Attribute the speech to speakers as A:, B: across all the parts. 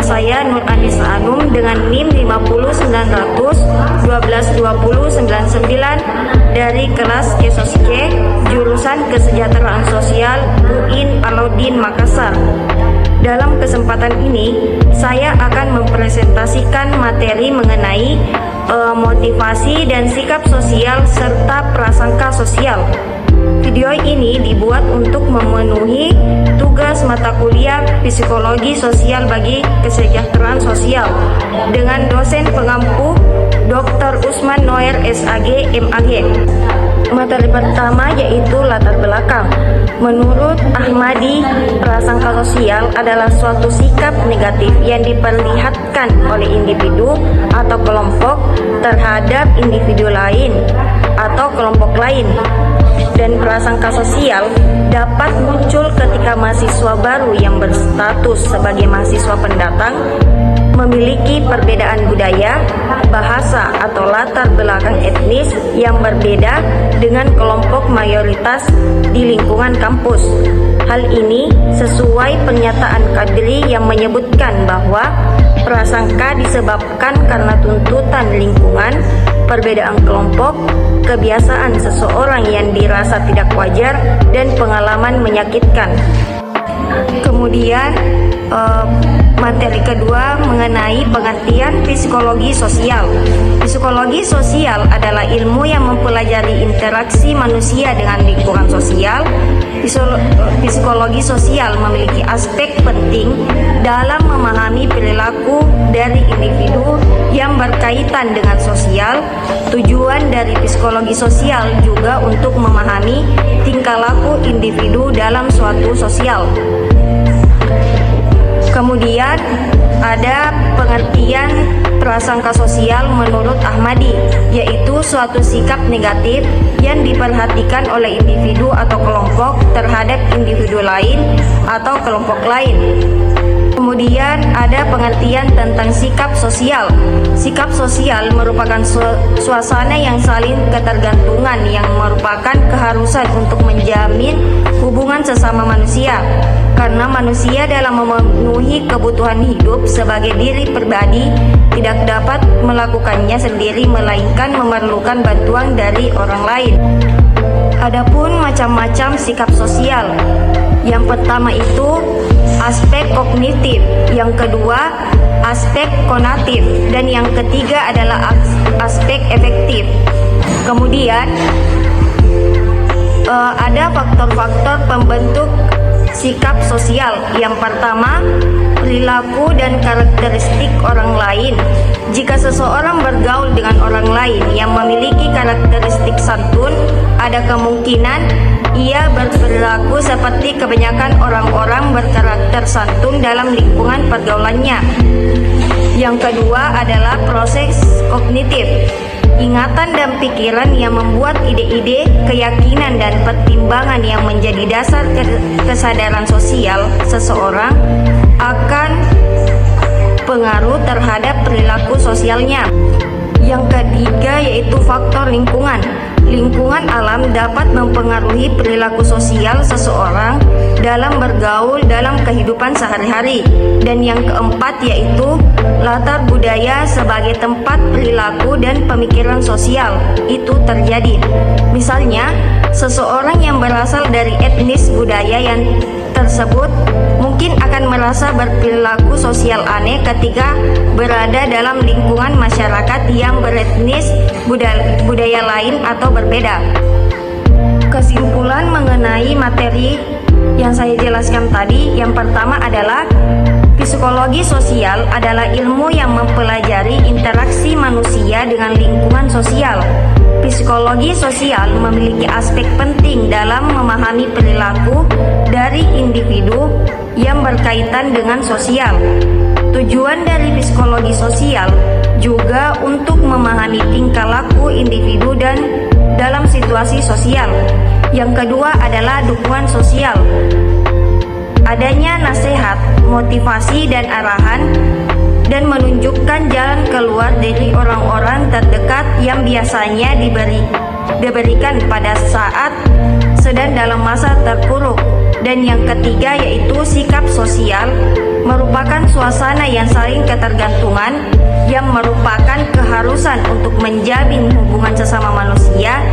A: saya Nur Anissa Anum dengan NIM 50900 122099 dari kelas Kesoske jurusan Kesejahteraan Sosial UIN Alauddin Makassar. Dalam kesempatan ini, saya akan mempresentasikan materi mengenai motivasi dan sikap sosial serta prasangka sosial. Video ini dibuat untuk memenuhi tugas mata kuliah Psikologi Sosial bagi Kesejahteraan Sosial dengan dosen pengampu Dr. Usman Noer SAG MAG. Materi pertama yaitu latar belakang. Menurut Ahmadi, prasangka sosial adalah suatu sikap negatif yang diperlihatkan oleh individu atau kelompok terhadap individu lain atau kelompok lain. Dan prasangka sosial dapat muncul ketika mahasiswa baru yang berstatus sebagai mahasiswa pendatang memiliki perbedaan budaya, bahasa, atau latar belakang etnis yang berbeda dengan kelompok mayoritas di lingkungan kampus. Hal ini sesuai pernyataan Kadri yang menyebutkan bahwa prasangka disebabkan karena tuntutan lingkungan, perbedaan kelompok, kebiasaan seseorang yang dirasa tidak wajar, dan pengalaman menyakitkan. Kemudian materi kedua mengenai pengertian psikologi sosial. Psikologi sosial adalah ilmu yang mempelajari interaksi manusia dengan lingkungan sosial. Psikologi sosial memiliki aspek penting dalam memahami perilaku dari individu yang berkaitan dengan sosial. Tujuan dari psikologi sosial juga untuk memahami tingkah laku individu dalam suatu sosial. Kemudian ada pengertian prasangka sosial menurut Ahmadi, yaitu suatu sikap negatif yang diperhatikan oleh individu atau kelompok terhadap individu lain atau kelompok lain. Kemudian ada pengertian tentang sikap sosial. Sikap sosial merupakan suasana yang saling ketergantungan yang merupakan keharusan untuk menjamin hubungan sesama manusia. Karena manusia dalam memenuhi kebutuhan hidup sebagai diri pribadi tidak dapat melakukannya sendiri melainkan memerlukan bantuan dari orang lain. Adapun macam-macam sikap sosial. Yang pertama itu aspek kognitif, yang kedua aspek konatif, dan yang ketiga adalah aspek efektif. Kemudian ada faktor-faktor pembentuk sikap sosial. Yang pertama, perilaku dan karakteristik orang lain. Jika seseorang bergaul dengan orang lain yang memiliki karakteristik santun, ada kemungkinan ia berperilaku seperti kebanyakan orang-orang berkarakter santun dalam lingkungan pergaulannya. Yang kedua adalah proses kognitif. Ingatan dan pikiran yang membuat ide-ide, keyakinan, dan pertimbangan yang menjadi dasar kesadaran sosial seseorang akan pengaruh terhadap perilaku sosialnya. Yang ketiga yaitu faktor lingkungan. Lingkungan alam dapat mempengaruhi perilaku sosial seseorang dalam bergaul dalam kehidupan sehari-hari. Dan yang keempat yaitu latar budaya sebagai tempat perilaku dan pemikiran sosial itu terjadi. Misalnya, seseorang yang berasal dari etnis budaya yang tersebut mungkin akan merasa berperilaku sosial aneh ketika berada dalam lingkungan masyarakat yang beretnis budaya lain atau berbeda. Kesimpulan mengenai materi yang saya jelaskan tadi, yang pertama adalah psikologi sosial adalah ilmu yang mempelajari interaksi manusia dengan lingkungan sosial. Psikologi sosial memiliki aspek penting dalam memahami perilaku dari individu yang berkaitan dengan sosial. Tujuan dari psikologi sosial juga untuk memahami tingkah laku individu dan dalam situasi sosial. Yang kedua adalah dukungan sosial. Adanya nasihat, motivasi, dan arahan dan menunjukkan jalan keluar dari orang-orang terdekat yang biasanya diberikan pada saat sedang dalam masa terpuruk Dan yang ketiga yaitu sikap sosial, merupakan suasana yang saling ketergantungan yang merupakan keharusan untuk menjalin hubungan sesama manusia,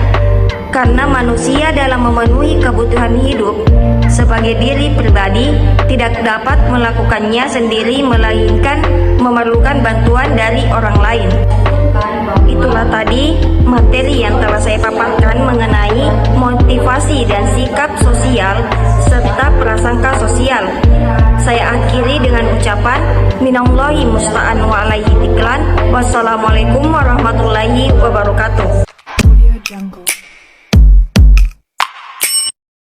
A: karena manusia dalam memenuhi kebutuhan hidup sebagai diri pribadi tidak dapat melakukannya sendiri, melainkan memerlukan bantuan dari orang lain. Itulah tadi materi yang telah saya paparkan mengenai motivasi dan sikap sosial serta prasangka sosial. Saya akhiri dengan ucapan minallahi musta'an wa